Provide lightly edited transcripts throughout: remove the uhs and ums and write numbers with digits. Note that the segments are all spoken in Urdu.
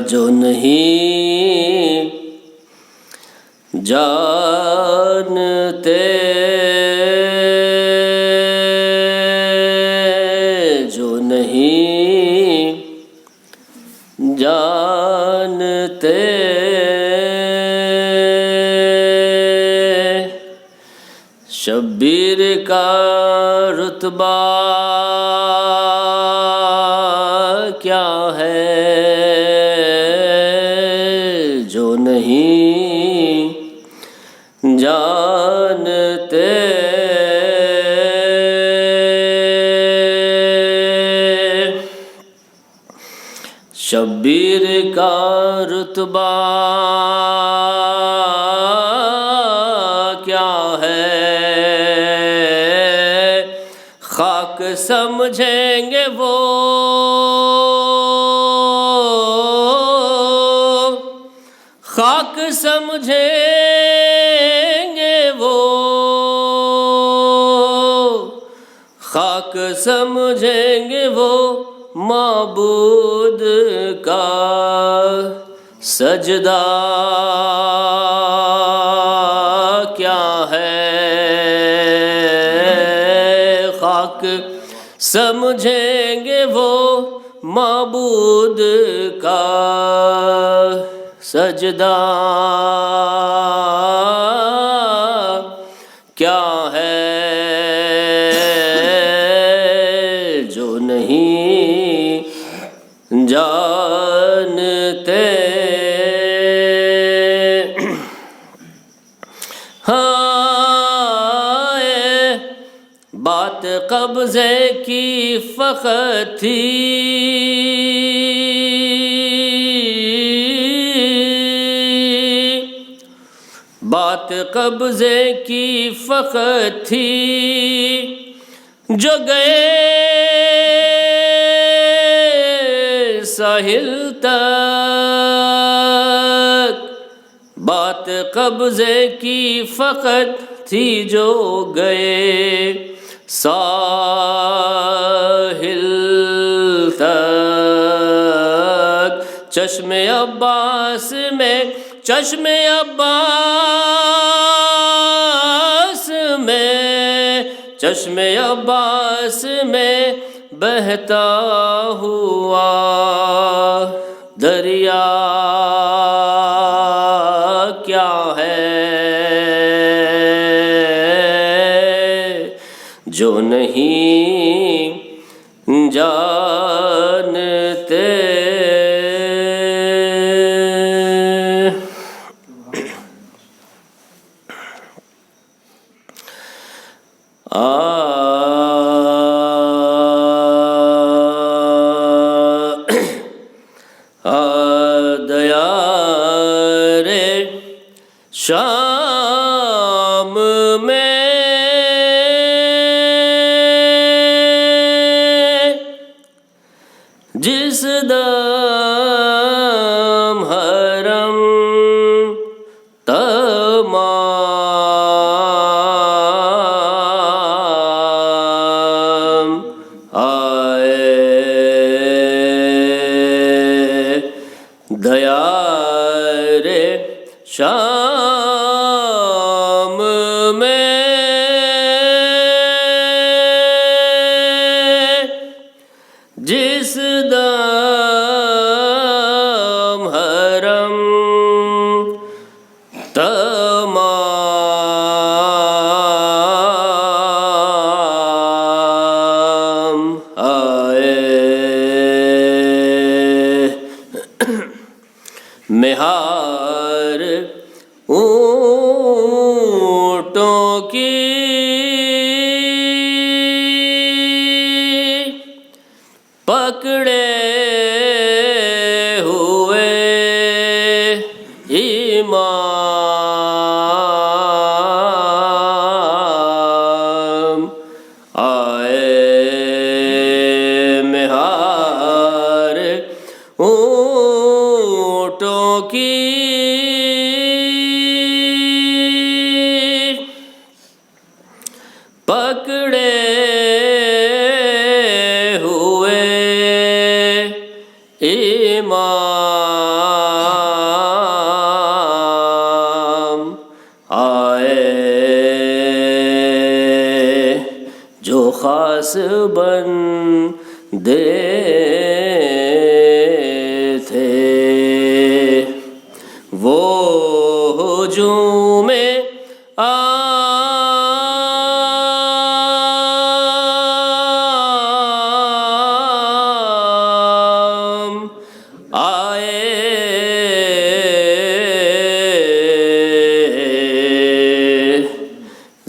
جو نہیں جانتے، جو نہیں جانتے، شبیر کا رتبہ کیا ہے، جو نہیں جانتے، شبیر کا رتبہ کیا ہے، خاک سمجھیں گے وہ، خاک سمجھیں گے وہ، خاک سمجھیں گے وہ معبود کا سجدہ کیا ہے، خاک سمجھیں گے وہ معبود کا سجدہ کیا ہے، جو نہیں جانتے۔ ہائے بات قبضے کی فقط تھی، بات قبضے کی فقط تھی، جو گئے ساحل تک، بات قبضے کی فقط تھی، جو گئے ساحل تک، چشم عباس میں، چشم عباس میں، چشم عباس میں بہتا ہوا دریا کیا ہے، جو نہیں جانتے۔ دیار شام میں جس دم حرم تمام آئے، دیار شام میں جس دم حرم تمام آئے، مہار اونٹوں کی پکڑے ہوئے امام آئے، مہار اونٹوں کی پکڑے ہوئے امام خاص بندے تھے وہ ہجوم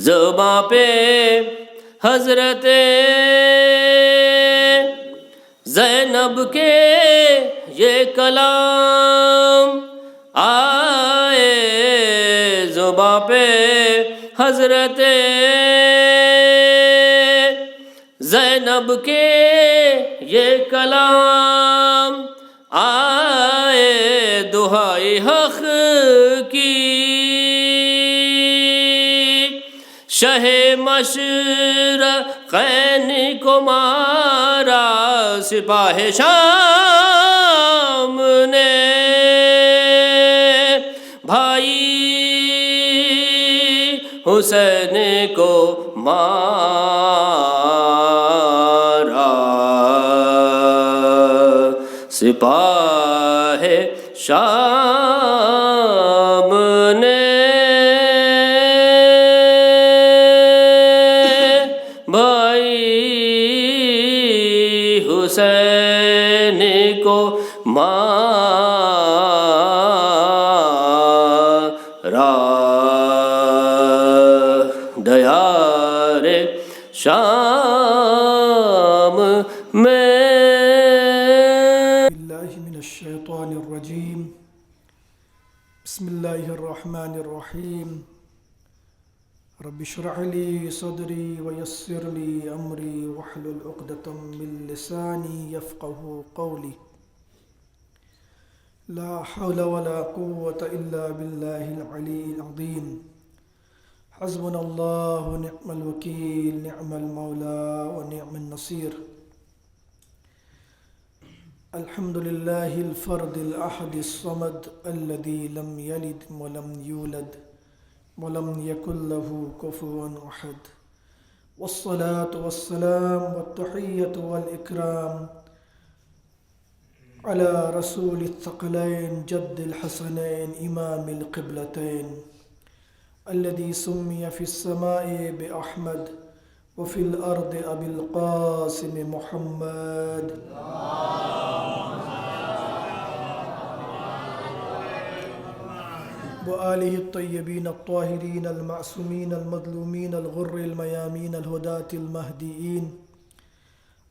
زباں پہ حضرت زینب کے یہ کلام آئے زباں پہ حضرت زینب کے یہ کلام آئے دہائی حق کی شہ مشرقین کو مارا سپاہ شام نے بھائی حسین کو مارا سپاہ شام نے حسین کو مارا دیار شام میں باللہ من الشیطان الرجیم بسم اللہ الرحمن الرحیم رب اشرح لي صدري ويسر لي أمري واحلل عقدة من لساني يفقه قولي لا حول ولا قوة إلا بالله العلي العظيم حسبنا الله ونعم الوكيل نعم المولى ونعم النصير الحمد لله الفرد الأحد الصمد الذي لم يلد ولم يولد ولم يكن له كفوا أحد والصلاة والسلام والتحية والإكرام على رسول الثقلين جد الحسنين إمام القبلتين الذي سمي في السماء بأحمد وفي الأرض أبي القاسم محمد وآله الطيبين الطاهرين المعصومين المظلومين الغر الميامين الهداة المهديين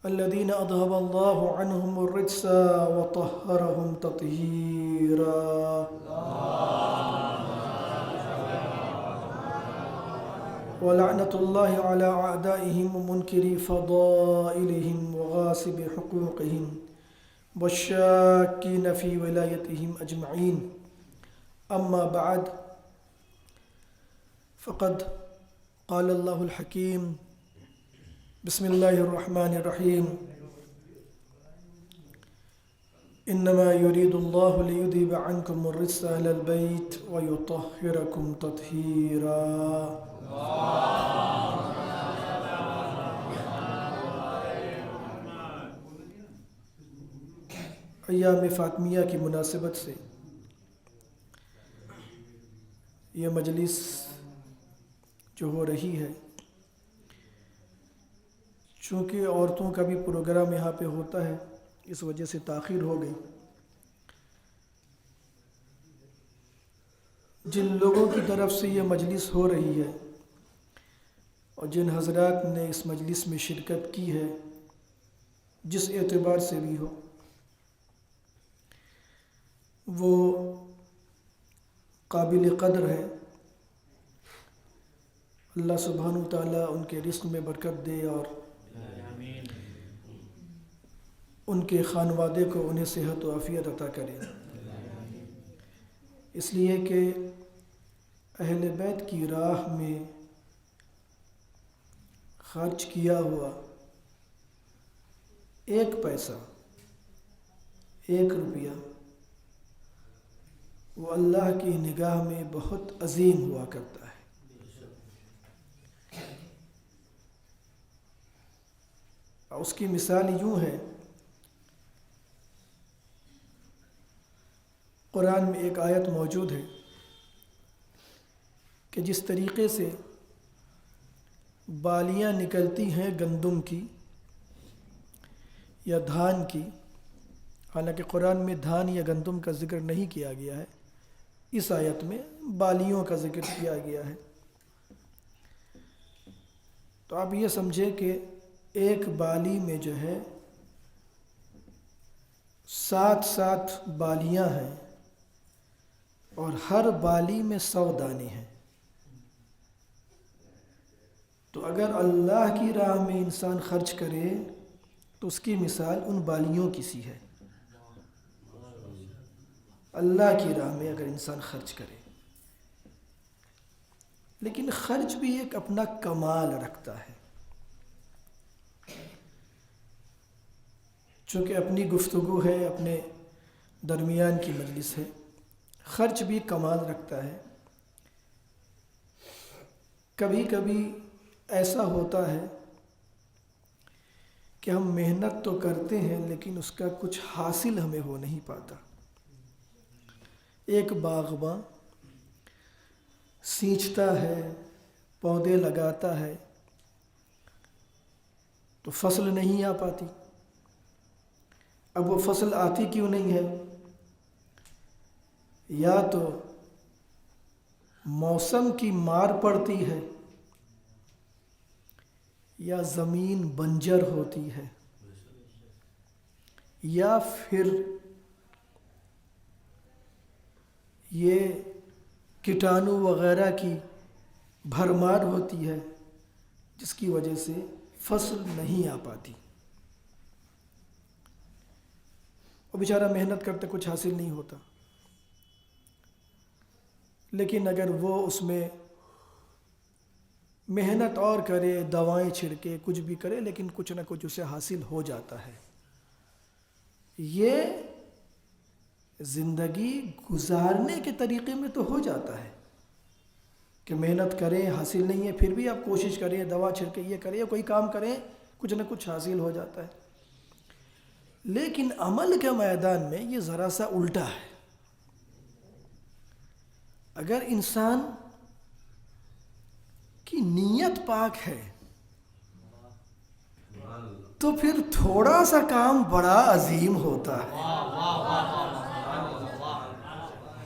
الذين أذهب الله عنهم الرجس وطهرهم تطهيرا ولعنة الله على أعدائهم ومنكري فضائلهم وغاصب حقوقهم والشاكين في ولايتهم أجمعين أما بعد فقد قال الله الحكيم بسم الله الرحمن الرحيم إنما يريد الله ليذهب عنكم الرجس أهل البيت ويطهركم تطهيرا ایام فاطمیہ کی مناسبت سے یہ مجلس جو ہو رہی ہے، چونکہ عورتوں کا بھی پروگرام یہاں پہ ہوتا ہے، اس وجہ سے تاخیر ہو گئی۔ جن لوگوں کی طرف سے یہ مجلس ہو رہی ہے اور جن حضرات نے اس مجلس میں شرکت کی ہے، جس اعتبار سے بھی ہو، وہ قابل قدر ہے۔ اللہ سبحانہ وتعالیٰ ان کے رزق میں برکت دے اور ان کے خانوادے کو انہیں صحت و عافیت عطا کرے، اس لیے کہ اہل بیت کی راہ میں خرچ کیا ہوا ایک پیسہ، ایک روپیہ، وہ اللہ کی نگاہ میں بہت عظیم ہوا کرتا ہے۔ اس کی مثال یوں ہے، قرآن میں ایک آیت موجود ہے کہ جس طریقے سے بالیاں نکلتی ہیں گندم کی یا دھان کی، حالانکہ قرآن میں دھان یا گندم کا ذکر نہیں کیا گیا ہے، اس آیت میں بالیوں کا ذکر کیا گیا ہے۔ تو آپ یہ سمجھیں کہ ایک بالی میں جو ہے 7 بالیاں ہیں اور ہر بالی میں 100 دانے ہیں۔ تو اگر اللہ کی راہ میں انسان خرچ کرے تو اس کی مثال ان بالیوں کی سی ہے۔ اللہ کی راہ میں اگر انسان خرچ کرے، لیکن خرچ بھی ایک اپنا کمال رکھتا ہے۔ چونکہ اپنی گفتگو ہے، اپنے درمیان کی مجلس ہے، خرچ بھی کمال رکھتا ہے۔ کبھی کبھی ایسا ہوتا ہے کہ ہم محنت تو کرتے ہیں لیکن اس کا کچھ حاصل ہمیں ہو نہیں پاتا۔ ایک باغباں سینچتا ہے، پودے لگاتا ہے، تو فصل نہیں آ پاتی۔ اب وہ فصل آتی کیوں نہیں ہے؟ یا تو موسم کی مار پڑتی ہے، یا زمین بنجر ہوتی ہے، یا پھر یہ کیٹانو وغیرہ کی بھرمار ہوتی ہے جس کی وجہ سے فصل نہیں آ پاتی، اور بیچارہ محنت کرتے کچھ حاصل نہیں ہوتا۔ لیکن اگر وہ اس میں محنت اور کرے، دوائیں چھڑکے، کچھ بھی کرے، لیکن کچھ نہ کچھ اسے حاصل ہو جاتا ہے۔ یہ زندگی گزارنے کے طریقے میں تو ہو جاتا ہے کہ محنت کریں، حاصل نہیں ہے، پھر بھی آپ کوشش کریں، دوا چھڑکیں، یہ کریں، کوئی کام کریں، کچھ نہ کچھ حاصل ہو جاتا ہے۔ لیکن عمل کے میدان میں یہ ذرا سا الٹا ہے۔ اگر انسان کی نیت پاک ہے تو پھر تھوڑا سا کام بڑا عظیم ہوتا ہے۔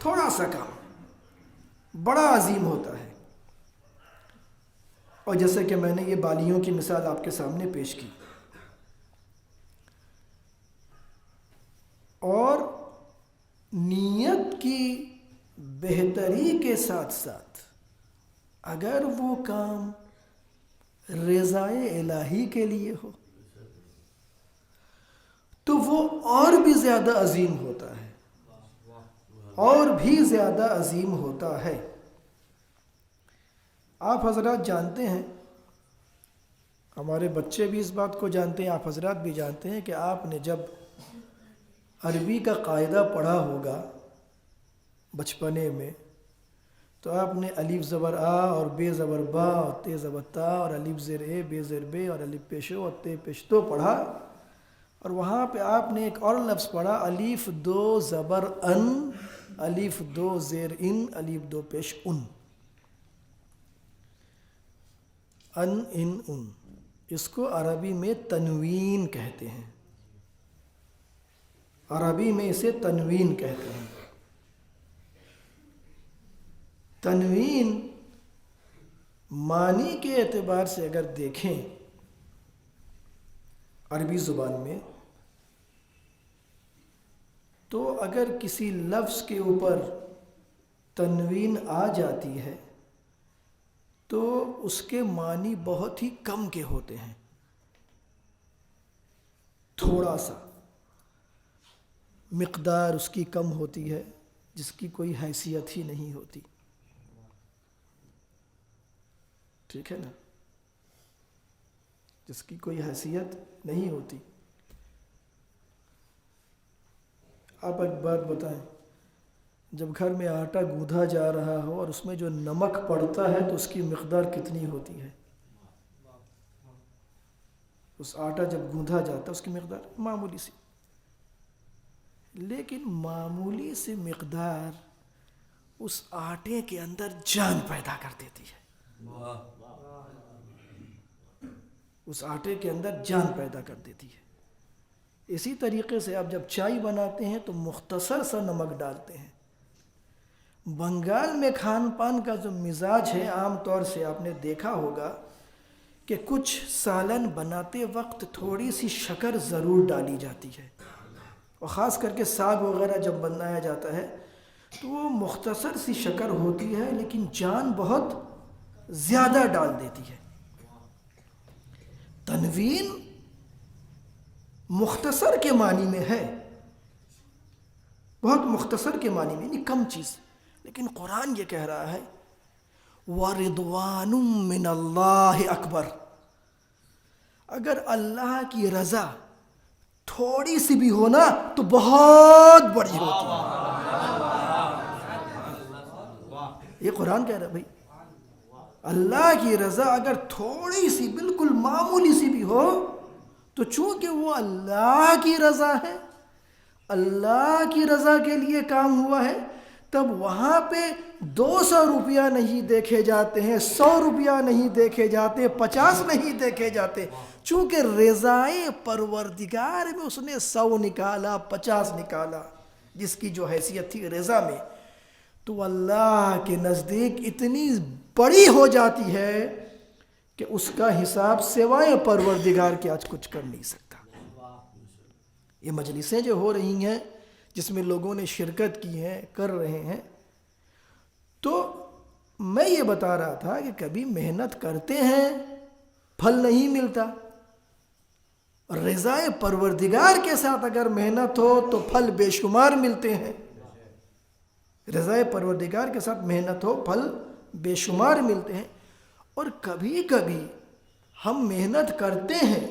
تھوڑا سا کام بڑا عظیم ہوتا ہے۔ اور جیسے کہ میں نے یہ بالیوں کی مثال آپ کے سامنے پیش کی، اور نیت کی بہتری کے ساتھ ساتھ اگر وہ کام رضائے الہی کے لیے ہو تو وہ اور بھی زیادہ عظیم ہوتا ہے، اور بھی زیادہ عظیم ہوتا ہے۔ آپ حضرات جانتے ہیں، ہمارے بچے بھی اس بات کو جانتے ہیں، آپ حضرات بھی جانتے ہیں کہ آپ نے جب عربی کا قاعدہ پڑھا ہوگا بچپنے میں، تو آپ نے الف زبر آ اور بے زبر با اور تے زبر تا اور الف زیر اے بے زیر بے اور الف پیشو اور تے پیش تو پڑھا، اور وہاں پہ آپ نے ایک اور لفظ پڑھا، الف 2 زبر ان، الف 2 زیر ان، الف 2 پیش ان، ان۔ اس کو عربی میں تنوین کہتے ہیں، عربی میں اسے تنوین کہتے ہیں۔ تنوین معنی کے اعتبار سے اگر دیکھیں عربی زبان میں، تو اگر کسی لفظ کے اوپر تنوین آ جاتی ہے تو اس کے معنی بہت ہی کم کے ہوتے ہیں، تھوڑا سا مقدار اس کی کم ہوتی ہے، جس کی کوئی حیثیت ہی نہیں ہوتی۔ ٹھیک ہے نا، جس کی کوئی حیثیت نہیں ہوتی۔ آپ ایک بات بتائیں، جب گھر میں آٹا گوندھا جا رہا ہو اور اس میں جو نمک پڑتا ہے تو اس کی مقدار کتنی ہوتی ہے؟ اس آٹا جب گوندھا جاتا ہے اس کی مقدار معمولی سی، لیکن معمولی سی مقدار اس آٹے کے اندر جان پیدا کر دیتی ہے، اس آٹے کے اندر جان پیدا کر دیتی ہے۔ اسی طریقے سے آپ جب چائے بناتے ہیں تو مختصر سا نمک ڈالتے ہیں۔ بنگال میں کھان پان کا جو مزاج ہے، عام طور سے آپ نے دیکھا ہوگا کہ کچھ سالن بناتے وقت تھوڑی سی شکر ضرور ڈالی جاتی ہے، اور خاص کر کے ساگ وغیرہ جب بنایا جاتا ہے تو وہ مختصر سی شکر ہوتی ہے لیکن جان بہت زیادہ ڈال دیتی ہے۔ تنوین مختصر کے معنی میں ہے، بہت مختصر کے معنی میں، یعنی کم چیز، لیکن قرآن یہ کہہ رہا ہے وَرِضْوَانٌ مِّنَ اللَّهِ اکبر۔ اگر اللہ کی رضا تھوڑی سی بھی ہونا تو بہت بڑی ہوتی ہے۔ یہ قرآن کہہ رہا ہے بھائی، اللہ کی رضا اگر تھوڑی سی بالکل معمولی سی بھی ہو تو چونکہ وہ اللہ کی رضا ہے، اللہ کی رضا کے لیے کام ہوا ہے، تب وہاں پہ 200 روپیہ نہیں دیکھے جاتے ہیں، 100 روپیہ نہیں دیکھے جاتے، 50 نہیں دیکھے جاتے، چونکہ رضائے پروردگار میں اس نے 100 نکالا، 50 نکالا، جس کی جو حیثیت تھی رضا میں، تو اللہ کے نزدیک اتنی بڑی ہو جاتی ہے کہ اس کا حساب سوائے پروردگار کے آج کچھ کر نہیں سکتا۔ یہ مجلسیں جو ہو رہی ہیں جس میں لوگوں نے شرکت کی ہے، کر رہے ہیں، تو میں یہ بتا رہا تھا کہ کبھی محنت کرتے ہیں پھل نہیں ملتا، رضائے پروردگار کے ساتھ اگر محنت ہو تو پھل بے شمار ملتے ہیں، رضائے پروردگار کے ساتھ محنت ہو پھل بے شمار ملتے ہیں۔ اور کبھی کبھی ہم محنت کرتے ہیں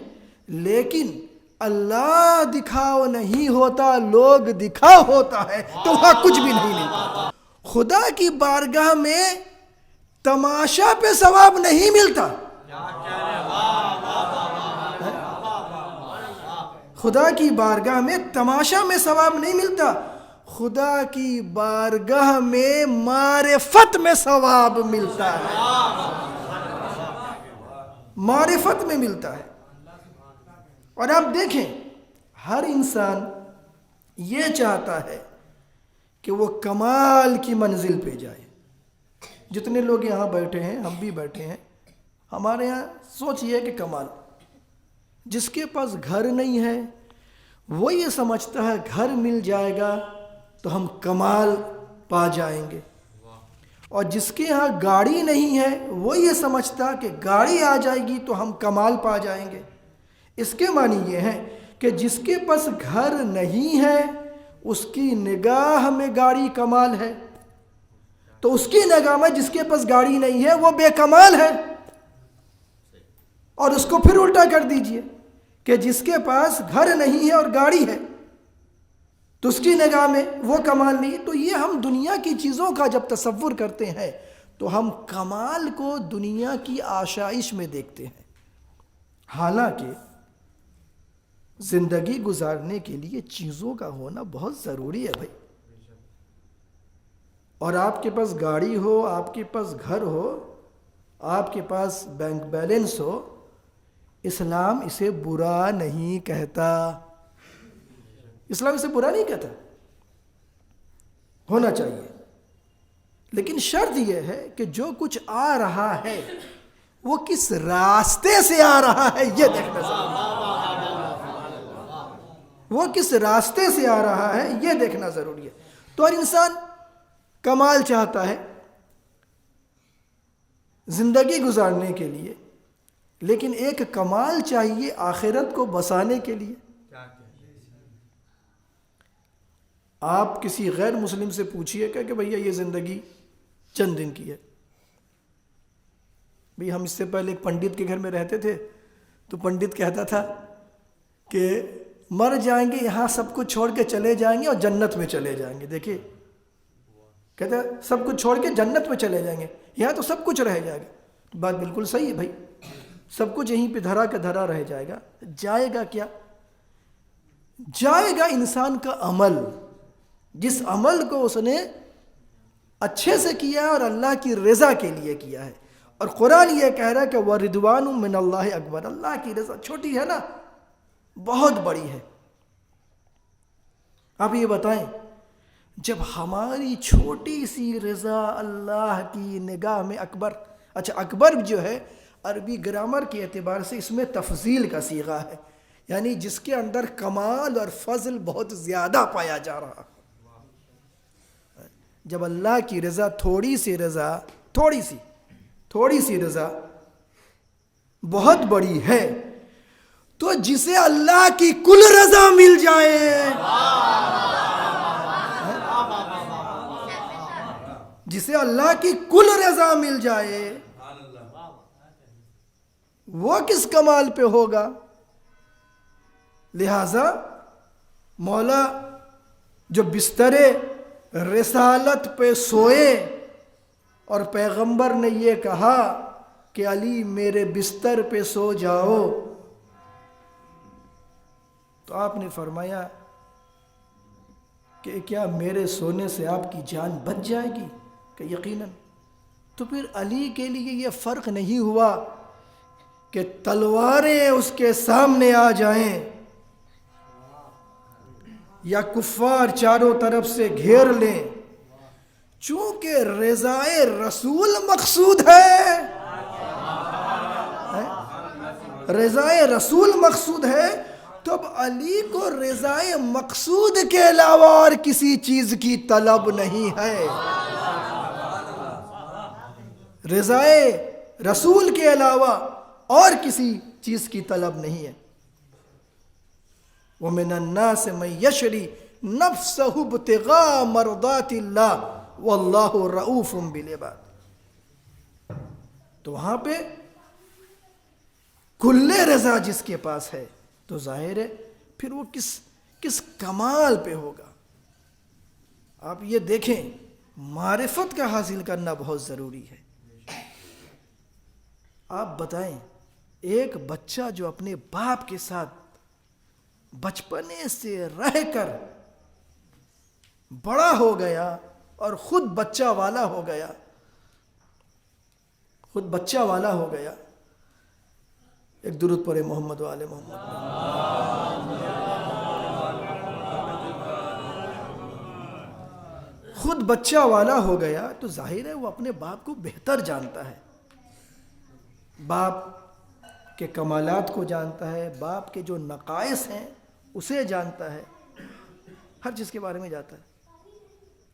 لیکن اللہ دکھاؤ نہیں ہوتا، لوگ دکھاؤ ہوتا ہے، تو وہاں کچھ بھی نہیں ملتا۔ خدا کی بارگاہ میں تماشا پہ ثواب نہیں ملتا، خدا کی بارگاہ میں تماشا میں ثواب نہیں ملتا، خدا کی بارگاہ میں معرفت میں ثواب ملتا ہے، معرفت میں ملتا ہے۔ اور آپ دیکھیں ہر انسان یہ چاہتا ہے کہ وہ کمال کی منزل پہ جائے۔ جتنے لوگ یہاں بیٹھے ہیں، ہم بھی بیٹھے ہیں، ہمارے یہاں سوچ یہ ہے کہ کمال، جس کے پاس گھر نہیں ہے وہ یہ سمجھتا ہے گھر مل جائے گا تو ہم کمال پا جائیں گے، اور جس کے ہاں گاڑی نہیں ہے وہ یہ سمجھتا کہ گاڑی آ جائے گی تو ہم کمال پا جائیں گے۔ اس کے معنی یہ ہے کہ جس کے پاس گھر نہیں ہے اس کی نگاہ میں گاڑی کمال ہے، تو اس کی نگاہ میں جس کے پاس گاڑی نہیں ہے وہ بے کمال ہے۔ اور اس کو پھر الٹا کر دیجئے کہ جس کے پاس گھر نہیں ہے اور گاڑی ہے تو اس کی نگاہ میں وہ کمال نہیں۔ تو یہ ہم دنیا کی چیزوں کا جب تصور کرتے ہیں تو ہم کمال کو دنیا کی آشائش میں دیکھتے ہیں، حالانکہ زندگی گزارنے کے لیے چیزوں کا ہونا بہت ضروری ہے بھائی۔ اور آپ کے پاس گاڑی ہو، آپ کے پاس گھر ہو، آپ کے پاس بینک بیلنس ہو، اسلام اسے برا نہیں کہتا، اسلام اسے برا نہیں کہتا، ہونا چاہیے، لیکن شرط یہ ہے کہ جو کچھ آ رہا ہے وہ کس راستے سے آ رہا ہے یہ دیکھنا ضروری ہے، وہ کس راستے سے آ رہا ہے یہ دیکھنا ضروری ہے۔ تو ہر انسان کمال چاہتا ہے زندگی گزارنے کے لیے، لیکن ایک کمال چاہیے آخرت کو بسانے کے لیے۔ آپ کسی غیر مسلم سے پوچھئے کہ بھیا یہ زندگی چند دن کی ہے، بھئی ہم اس سے پہلے ایک پنڈت کے گھر میں رہتے تھے، تو پنڈت کہتا تھا کہ مر جائیں گے یہاں سب کچھ چھوڑ کے چلے جائیں گے اور جنت میں چلے جائیں گے۔ دیکھیے کہتا ہے سب کچھ چھوڑ کے جنت میں چلے جائیں گے، یہاں تو سب کچھ رہ جائے گا۔ بات بالکل صحیح ہے بھائی، سب کچھ یہیں پہ دھرا کا دھرا رہ جائے گا. جائے گا کیا؟ جائے گا انسان کا عمل، جس عمل کو اس نے اچھے سے کیا ہے اور اللہ کی رضا کے لیے کیا ہے. اور قرآن یہ کہہ رہا ہے کہ وَرِضْوَانٌ مِّنَ اللَّهِ اکبر. اللہ کی رضا چھوٹی ہے نا، بہت بڑی ہے. آپ یہ بتائیں، جب ہماری چھوٹی سی رضا اللہ کی نگاہ میں اکبر، اچھا اکبر جو ہے عربی گرامر کے اعتبار سے اس میں تفضیل کا صیغہ ہے، یعنی جس کے اندر کمال اور فضل بہت زیادہ پایا جا رہا. جب اللہ کی رضا تھوڑی سی رضا بہت بڑی ہے، تو جسے اللہ کی کل رضا مل جائے، جسے اللہ کی کل رضا مل جائے، وہ کس کمال پہ ہوگا؟ لہذا مولا جو بستر رسالت پہ سوئے اور پیغمبر نے یہ کہا کہ علی میرے بستر پہ سو جاؤ، تو آپ نے فرمایا کہ کیا میرے سونے سے آپ کی جان بچ جائے گی؟ کہ یقیناً. تو پھر علی کے لیے یہ فرق نہیں ہوا کہ تلواریں اس کے سامنے آ جائیں یا کفار چاروں طرف سے گھیر لیں، چونکہ رضائے رسول مقصود ہے، رضائے رسول مقصود ہے، تو اب علی کو رضائے مقصود کے علاوہ اور کسی چیز کی طلب نہیں ہے، رضائے رسول کے علاوہ اور کسی چیز کی طلب نہیں ہے. وَمِنَ النَّاسِ مَن يَشْرِي نَفْسَهُ ابْتِغَاءَ مَرْضَاتِ اللَّهِ وَاللَّهُ رَءُوفٌ بِالْعِبَادِ. تو وہاں پہ کل رضا جس کے پاس ہے تو ظاہر ہے پھر وہ کس کمال پہ ہوگا. آپ یہ دیکھیں، معرفت کا حاصل کرنا بہت ضروری ہے. آپ بتائیں، ایک بچہ جو اپنے باپ کے ساتھ بچپنے سے رہ کر بڑا ہو گیا اور خود بچہ والا ہو گیا، ایک درود پڑھے محمد و آل محمد. خود بچہ والا ہو گیا تو ظاہر ہے وہ اپنے باپ کو بہتر جانتا ہے، باپ کے کمالات کو جانتا ہے، باپ کے جو نقائص ہیں اسے جانتا ہے، ہر چیز کے بارے میں جانتا ہے.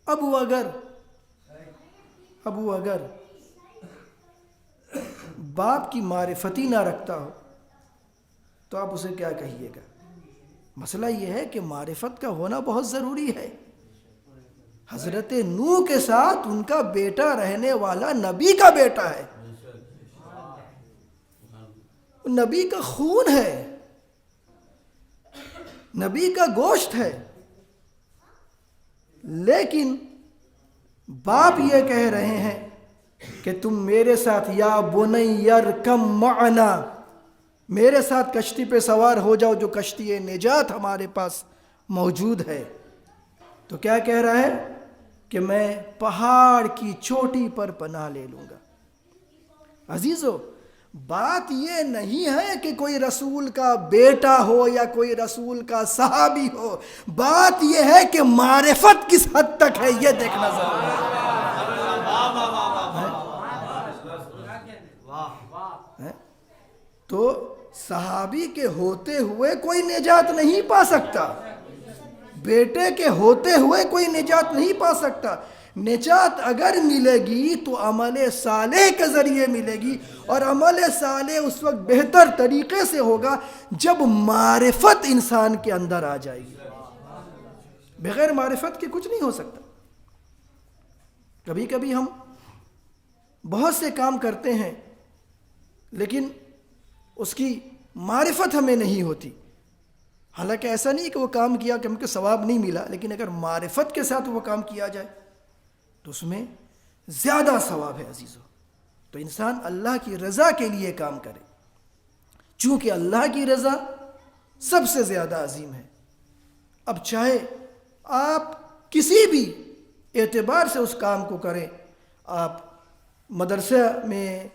اب وہ اگر باپ کی معرفتی نہ رکھتا ہو تو آپ اسے کیا کہیے گا؟ مسئلہ یہ ہے کہ معرفت کا ہونا بہت ضروری ہے. حضرت نوح کے ساتھ ان کا بیٹا رہنے والا نبی کا بیٹا ہے، نبی کا خون ہے، نبی کا گوشت ہے، لیکن باپ یہ کہہ رہے ہیں کہ تم میرے ساتھ یا بنی ارکم معنا، میرے ساتھ کشتی پہ سوار ہو جاؤ، جو کشتی نجات ہمارے پاس موجود ہے. تو کیا کہہ رہا ہے کہ میں پہاڑ کی چوٹی پر پناہ لے لوں گا. عزیزو، بات یہ نہیں ہے کہ کوئی رسول کا بیٹا ہو یا کوئی رسول کا صحابی ہو، بات یہ ہے کہ معرفت کس حد تک ہے یہ دیکھنا ضروری ہے. تو صحابی کے ہوتے ہوئے کوئی نجات نہیں پا سکتا، بیٹے کے ہوتے ہوئے کوئی نجات نہیں پا سکتا. نجات اگر ملے گی تو عمل صالح کے ذریعے ملے گی، اور عمل صالح اس وقت بہتر طریقے سے ہوگا جب معرفت انسان کے اندر آ جائے گی. بغیر معرفت کے کچھ نہیں ہو سکتا. کبھی کبھی ہم بہت سے کام کرتے ہیں لیکن اس کی معرفت ہمیں نہیں ہوتی. حالانکہ ایسا نہیں کہ وہ کام کیا کہ ہم کو ثواب نہیں ملا، لیکن اگر معرفت کے ساتھ وہ کام کیا جائے تو اس میں زیادہ ثواب ہے. عزیزو، تو انسان اللہ کی رضا کے لیے کام کرے. چونکہ اللہ کی رضا سب سے زیادہ عظیم ہے۔ اب چاہے آپ کسی بھی اعتبار سے اس کام کو کریں، آپ مدرسہ میں،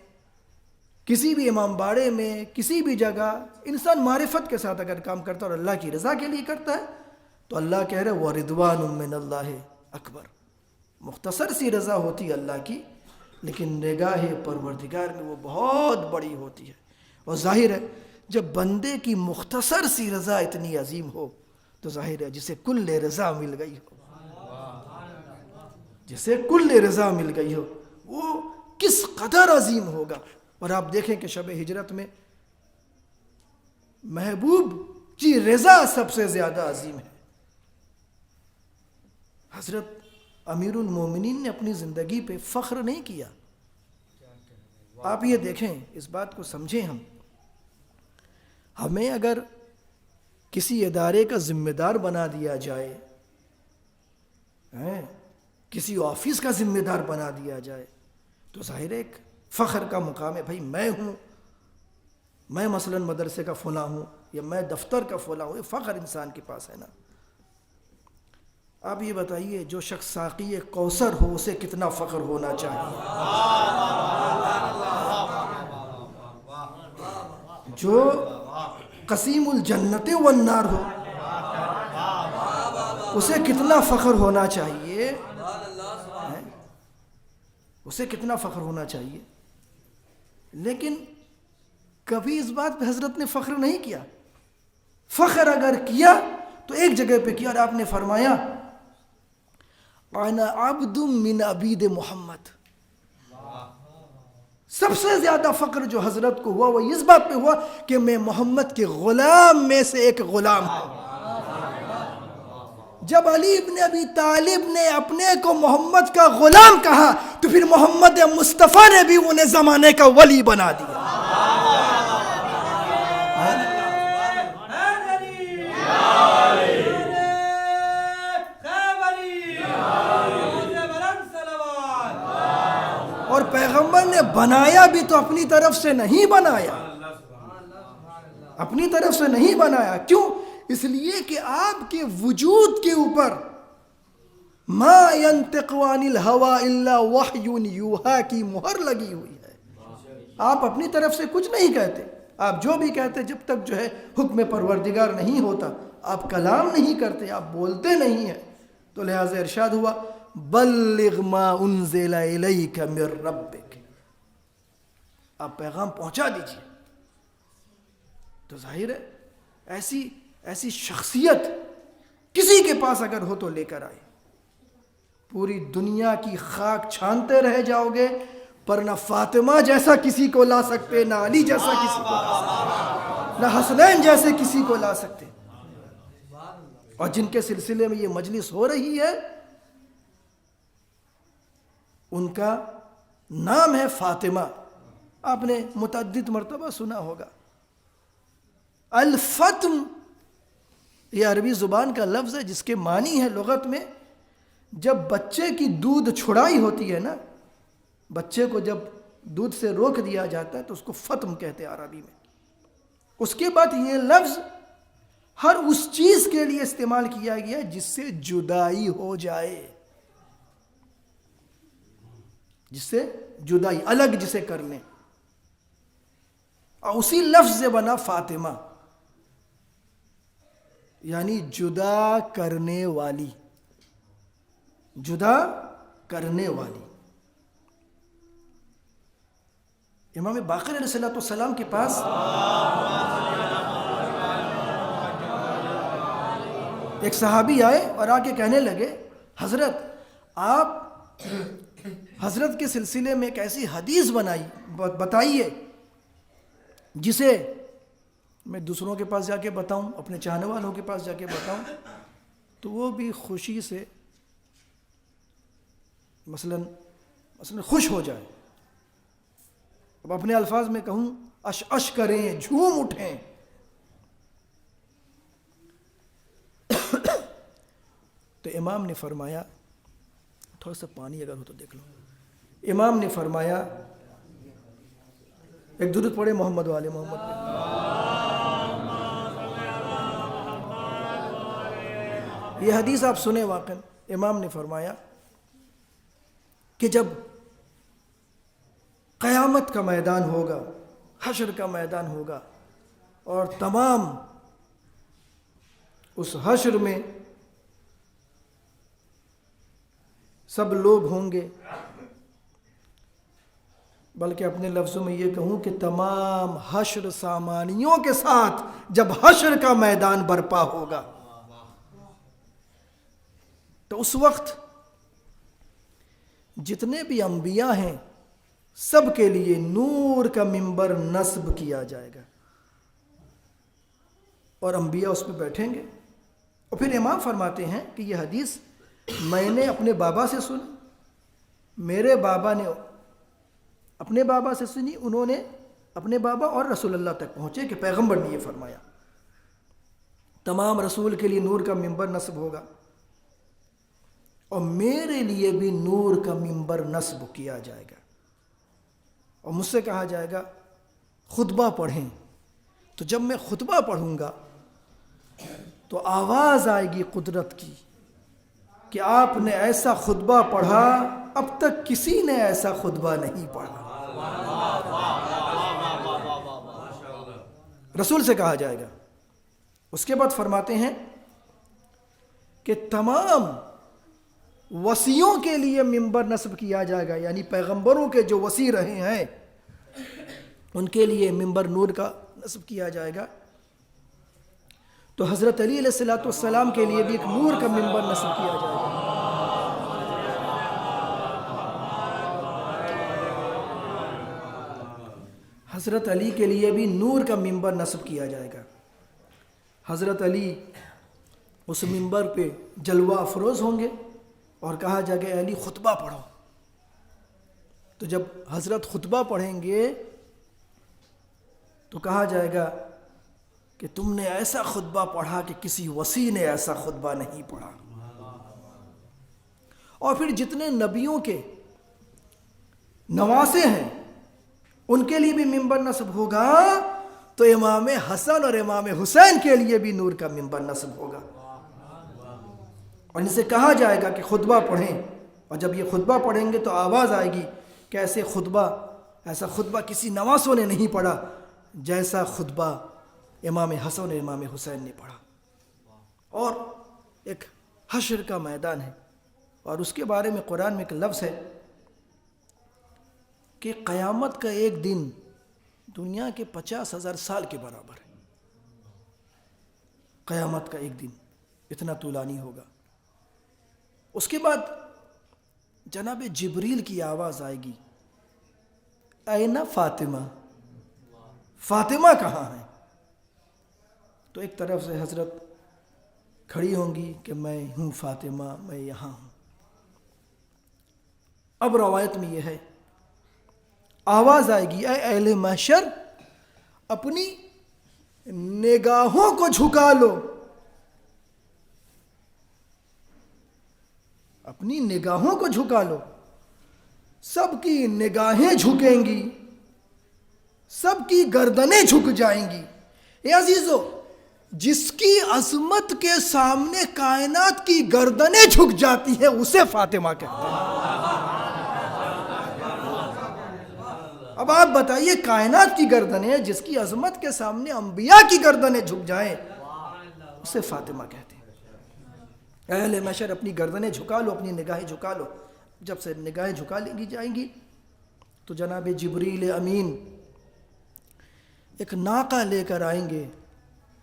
کسی بھی امام باڑے میں، کسی بھی جگہ انسان معرفت کے ساتھ اگر کام کرتا ہے اور اللہ کی رضا کے لیے کرتا ہے تو اللہ کہہ رہے وَرِضْوَانٌ مِّنَ اللَّهِ اکبر، مختصر سی رضا ہوتی ہے اللہ کی، لیکن نگاہ پروردگار میں وہ بہت بڑی ہوتی ہے۔ اور ظاہر ہے جب بندے کی مختصر سی رضا اتنی عظیم ہو تو ظاہر ہے جسے کل رضا مل گئی ہو، جسے کل رضا مل گئی ہو وہ کس قدر عظیم ہوگا۔ اور آپ دیکھیں کہ شب ہجرت میں محبوب کی رضا سب سے زیادہ عظیم ہے۔ حضرت امیر المومنین نے اپنی زندگی پہ فخر نہیں کیا۔ آپ یہ دیکھیں، اس بات کو سمجھیں، ہمیں اگر کسی ادارے کا ذمہ دار بنا دیا جائے، کسی آفس کا ذمہ دار بنا دیا جائے تو ظاہر ایک فخر کا مقام ہے، بھائی میں ہوں، میں مثلا مدرسے کا فلاں ہوں یا میں دفتر کا فلاں ہوں، یہ فخر انسان کے پاس ہے نا۔ آپ یہ بتائیے جو شخص ساقی کوثر ہو اسے کتنا فخر ہونا چاہیے، جو قسیم الجنت والنار ہو اسے کتنا فخر ہونا چاہیے، اسے کتنا فخر ہونا چاہیے۔ لیکن کبھی اس بات پہ حضرت نے فخر نہیں کیا۔ فخر اگر کیا تو ایک جگہ پہ کیا، اور آپ نے فرمایا انا عبد من عبید محمد۔ سب سے زیادہ فخر جو حضرت کو ہوا وہ اس بات پہ ہوا کہ میں محمد کے غلام میں سے ایک غلام ہوں۔ جب علی ابن ابی طالب نے اپنے کو محمد کا غلام کہا تو پھر محمد مصطفیٰ نے بھی انہیں زمانے کا ولی بنا دیا۔ اور پیغمبر نے بنایا بھی تو اپنی طرف سے نہیں بنایا، اپنی طرف سے نہیں بنایا۔ کیوں؟ اس لیے کہ آپ کے وجود کے اوپر ما ينطق عن الهوى الا وحی یوحی کی مہر لگی ہوئی ہے۔ آپ اپنی طرف سے کچھ نہیں کہتے، آپ جو بھی کہتے جب تک جو ہے حکم پروردگار نہیں ہوتا آپ کلام نہیں کرتے، آپ بولتے نہیں ہیں۔ تو لہٰذا ارشاد ہوا بلغ ما انزل الیک من ربک، آپ پیغام پہنچا دیجئے۔ تو ظاہر ہے ایسی شخصیت کسی کے پاس اگر ہو تو لے کر آئے۔ پوری دنیا کی خاک چھانتے رہ جاؤ گے پر نہ فاطمہ جیسا کسی کو لا سکتے، نہ علی جیسا کسی کو لا سکتے، نہ حسنین جیسے کسی کو لا سکتے۔ اور جن کے سلسلے میں یہ مجلس ہو رہی ہے ان کا نام ہے فاطمہ۔ آپ نے متعدد مرتبہ سنا ہوگا۔ الفتم یہ عربی زبان کا لفظ ہے جس کے معنی ہے لغت میں جب بچے کی دودھ چھڑائی ہوتی ہے نا، بچے کو جب دودھ سے روک دیا جاتا ہے تو اس کو فتم کہتے ہیں عربی میں۔ اس کے بعد یہ لفظ ہر اس چیز کے لیے استعمال کیا گیا جس سے جدائی ہو جائے، جس سے جدائی، الگ جسے کر لیں، اور اسی لفظ سے بنا فاطمہ، یعنی جدا کرنے والی، جدا کرنے والی۔ امام باقر علیہ السلام کے پاس ایک صحابی آئے اور آ کے کہنے لگے حضرت آپ حضرت کے سلسلے میں ایک ایسی حدیث بتائیے جسے میں دوسروں کے پاس جا کے بتاؤں، اپنے چاہنے والوں کے پاس جا کے بتاؤں تو وہ بھی خوشی سے مثلا خوش ہو جائے۔ اب اپنے الفاظ میں کہوں اش اش کریں، جھوم اٹھیں۔ تو امام نے فرمایا، تھوڑا سا پانی اگر ہو تو دیکھ لو۔ امام نے فرمایا، ایک درود پڑھے محمد والے محمد پہ۔ یہ حدیث آپ سنیں، واقعا امام نے فرمایا کہ جب قیامت کا میدان ہوگا، حشر کا میدان ہوگا، اور تمام اس حشر میں سب لوگ ہوں گے، بلکہ اپنے لفظوں میں یہ کہوں کہ تمام حشر سامانیوں کے ساتھ جب حشر کا میدان برپا ہوگا، تو اس وقت جتنے بھی انبیاء ہیں سب کے لیے نور کا منبر نصب کیا جائے گا، اور انبیاء اس پہ بیٹھیں گے۔ اور پھر امام فرماتے ہیں کہ یہ حدیث میں نے اپنے بابا سے سنی، میرے بابا نے اپنے بابا سے سنی، انہوں نے اپنے بابا، اور رسول اللہ تک پہنچے کہ پیغمبر نے یہ فرمایا تمام رسول کے لیے نور کا منبر نصب ہوگا، اور میرے لیے بھی نور کا منبر نصب کیا جائے گا، اور مجھ سے کہا جائے گا خطبہ پڑھیں۔ تو جب میں خطبہ پڑھوں گا تو آواز آئے گی قدرت کی کہ آپ نے ایسا خطبہ پڑھا، اب تک کسی نے ایسا خطبہ نہیں پڑھا۔ رسول سے کہا جائے گا۔ اس کے بعد فرماتے ہیں کہ تمام وصیوں کے لیے منبر نصب کیا جائے گا، یعنی پیغمبروں کے جو وصی رہے ہیں ان کے لیے منبر نور کا نصب کیا جائے گا۔ تو حضرت علی علیہ السلام کے لیے بھی ایک نور کا منبر نصب کیا جائے گا۔ حضرت علی کے لیے بھی نور کا منبر نصب کیا جائے گا۔ حضرت علی اس منبر پہ جلوہ افروز ہوں گے اور کہا جائے گا علی خطبہ پڑھو۔ تو جب حضرت خطبہ پڑھیں گے تو کہا جائے گا کہ تم نے ایسا خطبہ پڑھا کہ کسی وصی نے ایسا خطبہ نہیں پڑھا۔ اور پھر جتنے نبیوں کے نواسے ہیں ان کے لیے بھی منبر نصب ہوگا، تو امام حسن اور امام حسین کے لیے بھی نور کا منبر نصب ہوگا، اور ان سے کہا جائے گا کہ خطبہ پڑھیں، اور جب یہ خطبہ پڑھیں گے تو آواز آئے گی کہ ایسا خطبہ کسی نواسوں نے نہیں پڑھا جیسا خطبہ امام حسن اور امام حسین نے پڑھا۔ اور ایک حشر کا میدان ہے، اور اس کے بارے میں قرآن میں ایک لفظ ہے کہ قیامت کا ایک دن دنیا کے 50,000 سال کے برابر ہے۔ قیامت کا ایک دن اتنا طولانی ہوگا۔ اس کے بعد جناب جبریل کی آواز آئے گی، این فاطمہ، فاطمہ کہاں ہے؟ تو ایک طرف سے حضرت کھڑی ہوں گی کہ میں ہوں فاطمہ، میں یہاں ہوں۔ اب روایت میں یہ ہے، آواز آئے گی اے اہل محشر، اپنی نگاہوں کو جھکا لو، اپنی نگاہوں کو جھکا لو۔ سب کی نگاہیں جھکیں گی، سب کی گردنیں جھک جائیں گی۔ اے عزیزو، جس کی عظمت کے سامنے کائنات کی گردنیں جھک جاتی ہیں اسے فاطمہ کہتے ہیں۔ اب آپ بتائیے، کائنات کی گردنیں جس کی عظمت کے سامنے انبیاء کی گردنیں جھک جائیں اسے فاطمہ کہتے ہیں۔ اہل محشر اپنی گردنیں جھکا لو، اپنی نگاہیں جھکا لو۔ جب سے نگاہیں جھکا لی جائیں گی تو جناب جبریل امین ایک ناقہ لے کر آئیں گے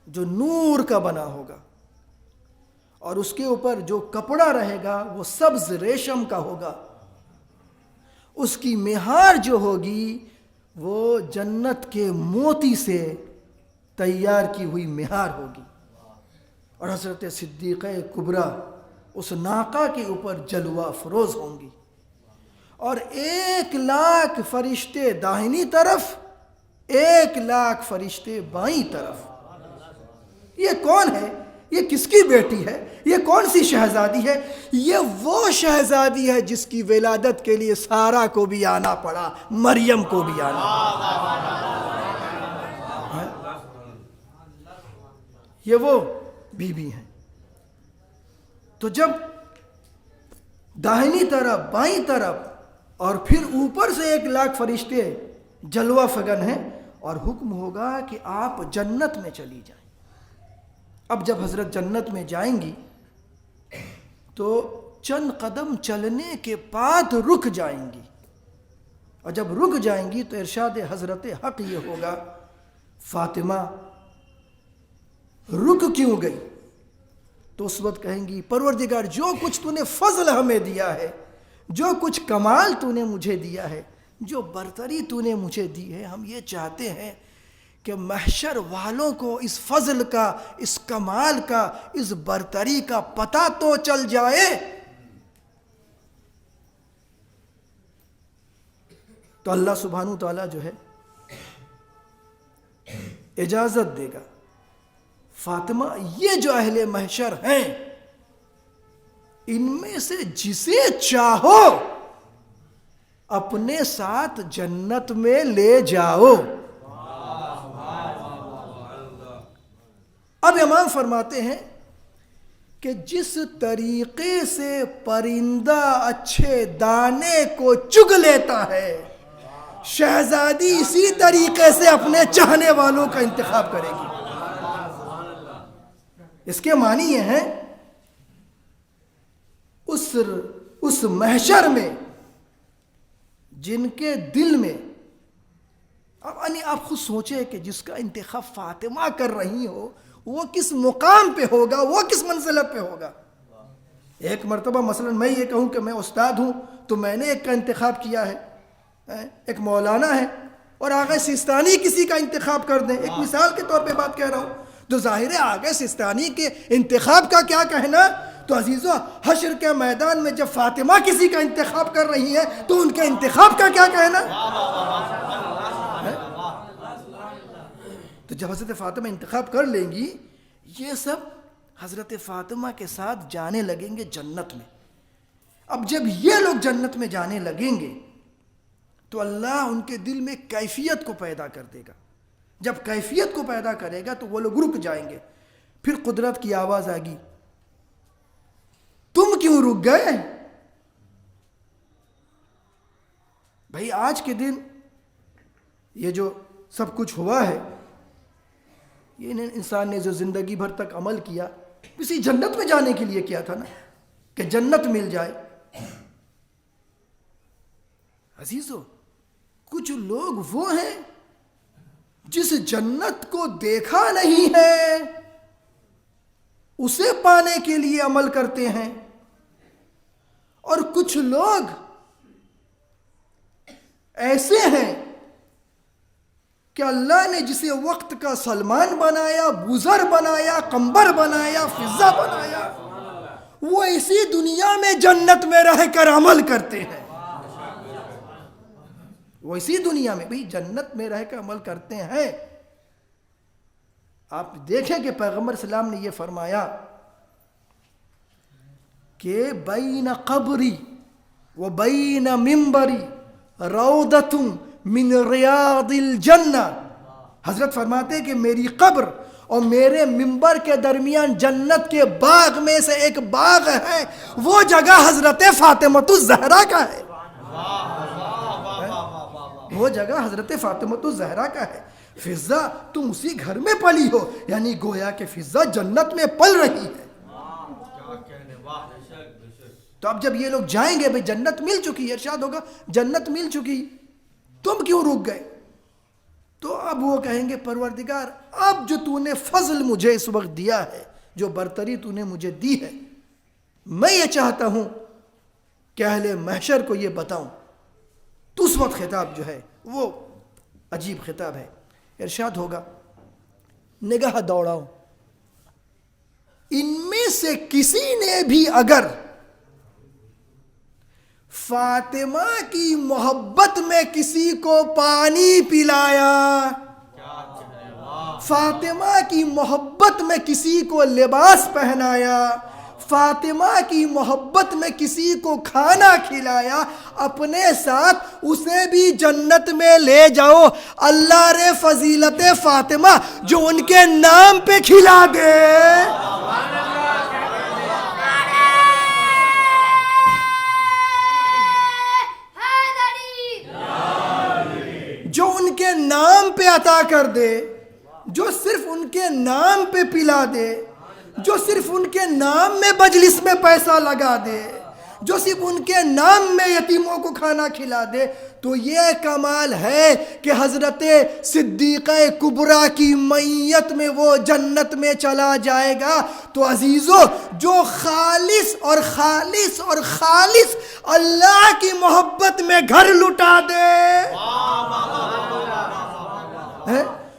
جو نور کا بنا ہوگا، اور اس کے اوپر جو کپڑا رہے گا وہ سبز ریشم کا ہوگا۔ اس کی مہار جو ہوگی وہ جنت کے موتی سے تیار کی ہوئی مہار ہوگی، اور حضرت صدیقہ کبریٰ اس ناقہ کے اوپر جلوہ افروز ہوں گی، اور 1,00,000 فرشتے داہنی طرف، 1,00,000 فرشتے بائیں طرف۔ یہ کون ہے؟ یہ کس کی بیٹی ہے؟ یہ کون سی شہزادی ہے؟ یہ وہ شہزادی ہے جس کی ولادت کے لیے سارا کو بھی آنا پڑا، مریم کو بھی آنا پڑا۔ یہ وہ بی بی ہیں۔ تو جب داہنی طرف بائیں طرف اور پھر اوپر سے 1,00,000 فرشتے جلوہ فگن ہیں اور حکم ہوگا کہ آپ جنت میں چلی جائیں. اب جب حضرت جنت میں جائیں گی تو چند قدم چلنے کے بعد رک جائیں گی، اور جب رک جائیں گی تو ارشاد حضرت حق یہ ہوگا، فاطمہ رک کیوں گئی؟ تو اس وقت کہیں گی پروردگار جو کچھ تو نے فضل ہمیں دیا ہے، جو کچھ کمال تو نے مجھے دیا ہے، جو برتری تو نے مجھے دی ہے، ہم یہ چاہتے ہیں کہ محشر والوں کو اس فضل کا، اس کمال کا، اس برتری کا پتہ تو چل جائے. تو اللہ سبحانہ تعالیٰ جو ہے اجازت دے گا، فاطمہ یہ جو اہل محشر ہیں ان میں سے جسے چاہو اپنے ساتھ جنت میں لے جاؤ. اب امام فرماتے ہیں کہ جس طریقے سے پرندہ اچھے دانے کو چگ لیتا ہے، شہزادی اسی طریقے سے اپنے چاہنے والوں کا انتخاب کرے گی. اس کے معنی یہ ہیں اس محشر میں جن کے دل میں، اب آپ خود سوچیں کہ جس کا انتخاب فاطمہ کر رہی ہو وہ کس مقام پہ ہوگا، وہ کس منزلت پہ ہوگا. ایک مرتبہ مثلا میں یہ کہوں کہ میں استاد ہوں تو میں نے ایک کا انتخاب کیا ہے، ایک مولانا ہے، اور آغا سستانی کسی کا انتخاب کر دیں، ایک مثال کے طور پہ بات کہہ رہا ہوں، تو ظاہر ہے آغا سستانی کے انتخاب کا کیا کہنا. تو عزیزو حشر کے میدان میں جب فاطمہ کسی کا انتخاب کر رہی ہے تو ان کے انتخاب کا کیا کہنا. تو جب حضرت فاطمہ انتخاب کر لیں گی، یہ سب حضرت فاطمہ کے ساتھ جانے لگیں گے جنت میں. اب جب یہ لوگ جنت میں جانے لگیں گے تو اللہ ان کے دل میں کیفیت کو پیدا کر دے گا. جب کیفیت کو پیدا کرے گا تو وہ لوگ رک جائیں گے. پھر قدرت کی آواز آ گی، تم کیوں رک گئے؟ بھائی آج کے دن یہ جو سب کچھ ہوا ہے، یہ انسان نے جو زندگی بھر تک عمل کیا کسی جنت میں جانے کے لیے کیا تھا نا، کہ جنت مل جائے. عزیزو کچھ لوگ وہ ہیں جس جنت کو دیکھا نہیں ہے اسے پانے کے لیے عمل کرتے ہیں، اور کچھ لوگ ایسے ہیں کہ اللہ نے جسے وقت کا سلمان بنایا، بزر بنایا، قمبر بنایا، فضہ بنایا، وہ اسی دنیا میں جنت میں رہ کر عمل کرتے ہیں. وہ اسی دنیا میں بھئی جنت میں رہ کر عمل کرتے ہیں. آپ دیکھیں کہ پیغمبر اسلام نے یہ فرمایا کہ بین قبری و بین منبری روضۃ من ریاض الجنہ. حضرت فرماتے ہیں کہ میری قبر اور میرے منبر کے درمیان جنت کے باغ میں سے ایک باغ ہے، وہ جگہ حضرت فاطمۃ الزہرا کا ہے. وہ جگہ حضرت فاطمۃ الزہرا کا ہے. فضہ تم اسی گھر میں پلی ہو، یعنی گویا کہ فضہ جنت میں پل رہی ہے. تو اب جب یہ لوگ جائیں گے بھئی جنت مل چکی ہے، ارشاد ہوگا جنت مل چکی، تم کیوں رک گئے؟ تو اب وہ کہیں گے پروردگار اب جو تو نے فضل مجھے اس وقت دیا ہے، جو برتری تو نے مجھے دی ہے، میں یہ چاہتا ہوں کہ اہل محشر کو یہ بتاؤں. تو اس وقت خطاب جو ہے وہ عجیب خطاب ہے. ارشاد ہوگا نگاہ دوڑاؤ، ان میں سے کسی نے بھی اگر فاطمہ کی محبت میں کسی کو پانی پلایا، فاطمہ کی محبت میں کسی کو لباس پہنایا، فاطمہ کی محبت میں کسی کو کھانا کھلایا، اپنے ساتھ اسے بھی جنت میں لے جاؤ. اللہ رے فضیلت فاطمہ جو ان کے نام پہ کھلا دے. عطا کر دے، جو صرف ان کے نام پہ پلا دے، جو صرف ان کے نام میں مجلس میں پیسہ لگا دے، جو صرف ان کے نام میں یتیموں کو کھانا کھلا دے، تو یہ کمال ہے کہ حضرت صدیقہ کبریٰ کی معیت میں وہ جنت میں چلا جائے گا۔ تو عزیزو، جو خالص اور خالص اور خالص اللہ کی محبت میں گھر لٹا دے،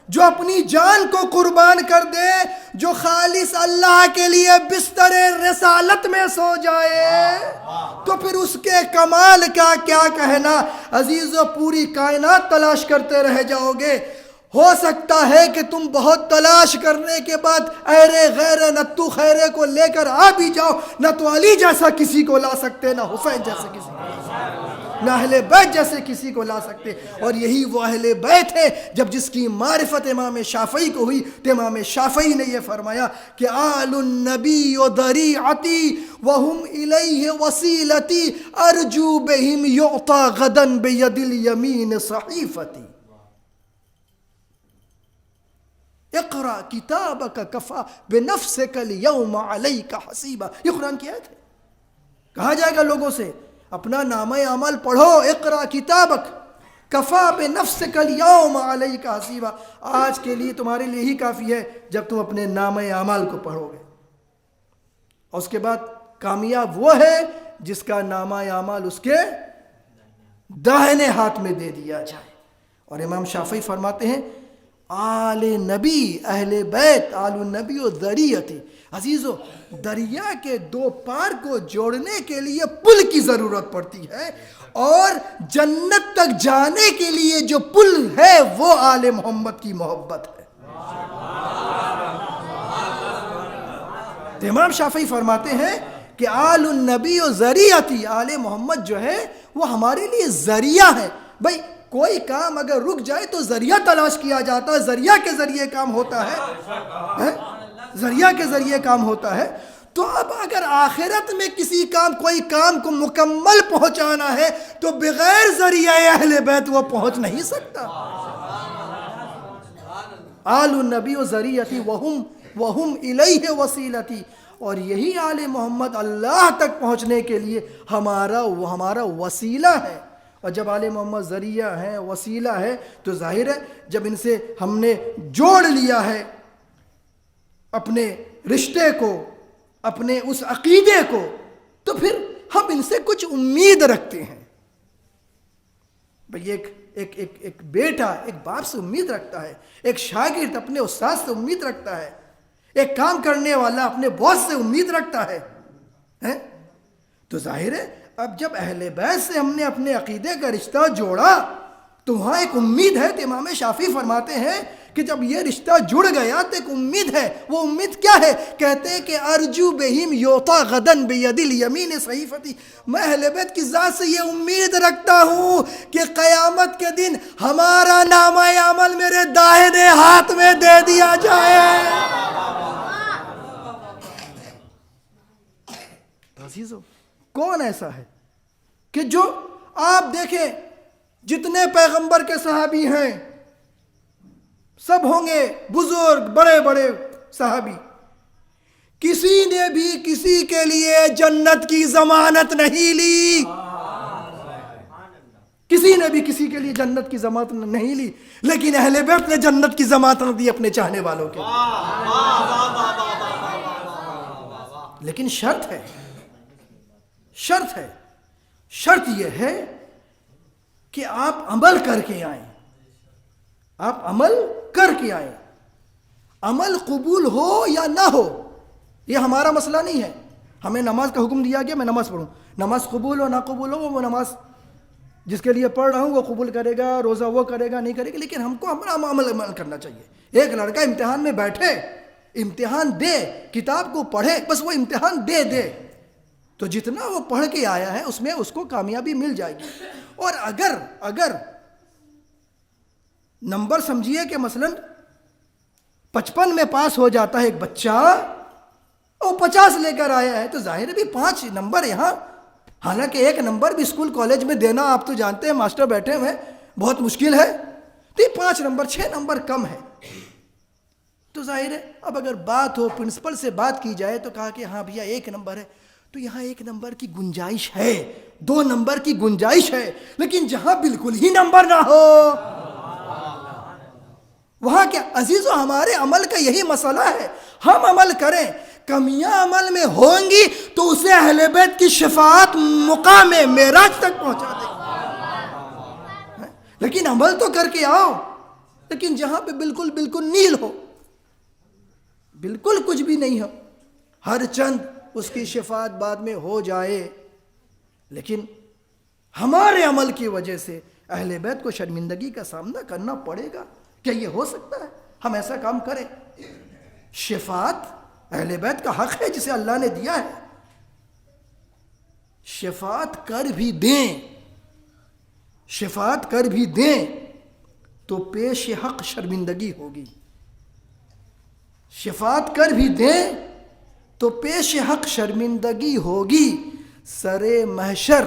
جو اپنی جان کو قربان کر دے، جو خالص اللہ کے لیے بستر رسالت میں سو جائے، تو پھر اس کے کمال کا کیا کہنا۔ عزیزو، پوری کائنات تلاش کرتے رہ جاؤ گے، ہو سکتا ہے کہ تم بہت تلاش کرنے کے بعد ایرے غیر نتو خیرے کو لے کر آ بھی جاؤ، نہ تو علی جیسا کسی کو لا سکتے، نہ حسین جیسے کسی کو، نہ اہل بیت جیسے کسی کو لا سکتے۔ اور یہی وہ اہل بیت ہے جب جس کی معرفت امام شافعی کو ہوئی تو امام شافعی نے یہ فرمایا کہ آل النبی ذریعتی وہم الیہ وسیلتی ارجو بہم یعطا غدا بید الیمین صحیفتی۔ اقرا کتابک کفا بنفسک اليوم علیک حسیبا، یہ قرآن کی آیت ہے۔ کہا جائے گا لوگوں سے اپنا نامہ اعمال پڑھو، اقرا کتابک کفا بنفسک اليوم علیک حسیبا، آج کے لیے تمہارے لیے ہی کافی ہے جب تم اپنے نامہ اعمال کو پڑھو گے۔ اور اس کے بعد کامیاب وہ ہے جس کا نامہ اعمال اس کے داہنے ہاتھ میں دے دیا جائے۔ اور امام شافعی فرماتے ہیں آل نبی، اہل بیت، آل النبی و ذریعتی۔ عزیزو، دریا کے دو پار کو جوڑنے کے لیے پل کی ضرورت پڑتی ہے، اور جنت تک جانے کے لیے جو پل ہے وہ آل محمد کی محبت ہے۔ تو امام شافعی فرماتے ہیں کہ آل النبی و ذریعتی، آل محمد جو ہے وہ ہمارے لیے ذریعہ ہے۔ بھائی کوئی کام اگر رک جائے تو ذریعہ تلاش کیا جاتا ہے، ذریعہ کے ذریعے کام ہوتا ہے، ذریعہ کے ذریعے کام ہوتا ہے۔ تو اب اگر آخرت میں کسی کام، کوئی کام کو مکمل پہنچانا ہے تو بغیر ذریعہ اہل بیت وہ پہنچ نہیں سکتا۔ آل النبی و ذریعتی وہم الیہ وسیلتی، اور یہی آل محمد اللہ تک پہنچنے کے لیے ہمارا وسیلہ ہے۔ اور جب آل محمد ذریعہ ہے، وسیلہ ہے، تو ظاہر ہے جب ان سے ہم نے جوڑ لیا ہے اپنے رشتے کو، اپنے اس عقیدے کو، تو پھر ہم ان سے کچھ امید رکھتے ہیں۔ بھئی ایک بیٹا ایک باپ سے امید رکھتا ہے، ایک شاگرد اپنے استاد سے امید رکھتا ہے، ایک کام کرنے والا اپنے باس سے امید رکھتا ہے۔ تو ظاہر ہے اب جب اہل بیت سے ہم نے اپنے عقیدے کا رشتہ جوڑا تو وہاں ایک امید ہے۔ تو امام شافعی فرماتے ہیں کہ جب یہ رشتہ جڑ گیا تو ایک امید ہے۔ وہ امید کیا ہے؟ کہتے ہیں کہ ارجو بہم یعطا غدا بید الیمین صحیفتی، میں اہل بیت کی ذات سے یہ امید رکھتا ہوں کہ قیامت کے دن ہمارا نامہ عمل میرے داہنے ہاتھ میں دے دیا جائے۔ عزیزو، کون ایسا ہے کہ جو آپ دیکھیں جتنے پیغمبر کے صحابی ہیں سب ہوں گے بزرگ، بڑے بڑے صحابی، کسی نے بھی کسی کے لیے جنت کی ضمانت نہیں لی، کسی نے بھی کسی کے لیے جنت کی ضمانت نہیں لی، لیکن اہل بیت نے جنت کی ضمانت دی اپنے چاہنے والوں کے لیے۔ لیکن شرط ہے، شرط یہ ہے کہ آپ عمل کر کے آئیں، آپ عمل کر کے آئیں۔ عمل قبول ہو یا نہ ہو یہ ہمارا مسئلہ نہیں ہے۔ ہمیں نماز کا حکم دیا گیا، میں نماز پڑھوں، نماز قبول ہو نہ قبول ہو، وہ نماز جس کے لیے پڑھ رہا ہوں وہ قبول کرے گا، روزہ وہ کرے گا نہیں کرے گا، لیکن ہم کو ہمارا عمل کرنا چاہیے۔ ایک لڑکا امتحان میں بیٹھے، امتحان دے، کتاب کو پڑھے، بس وہ امتحان دے تو جتنا وہ پڑھ کے آیا ہے اس میں اس کو کامیابی مل جائے گی۔ اور اگر نمبر سمجھیے کہ مثلا 55 میں پاس ہو جاتا ہے ایک بچہ اور 50 لے کر آیا ہے، تو ظاہر ہے بھی 5 نمبر یہاں، حالانکہ ایک نمبر بھی اسکول کالج میں دینا آپ تو جانتے ہیں، ماسٹر بیٹھے ہوئے بہت مشکل ہے، تو یہ 5 نمبر 6 نمبر کم ہے. تو ظاہر ہے اب اگر بات ہو پرنسپل سے بات کی جائے تو کہا کہ ہاں بھیا 1 نمبر ہے، تو یہاں 1 نمبر کی گنجائش ہے، 2 نمبر کی گنجائش ہے، لیکن جہاں بالکل ہی نمبر نہ ہو وہاں کیا عزیزو ہمارے عمل کا یہی مسئلہ ہے. ہم عمل کریں، کمیاں عمل میں ہوں گی تو اسے اہل بیت کی شفاعت مقام معراج تک پہنچا دے گی. لیکن عمل تو کر کے آؤ. لیکن جہاں پہ بالکل نیل ہو، بالکل کچھ بھی نہیں ہو، ہر چند اس کی شفاعت بعد میں ہو جائے، لیکن ہمارے عمل کی وجہ سے اہل بیت کو شرمندگی کا سامنا کرنا پڑے گا. کیا یہ ہو سکتا ہے ہم ایسا کام کریں؟ شفاعت اہل بیت کا حق ہے جسے اللہ نے دیا ہے. شفاعت کر بھی دیں تو پیش حق شرمندگی ہوگی. شفاعت کر بھی دیں تو پیش حق شرمندگی ہوگی. سرے محشر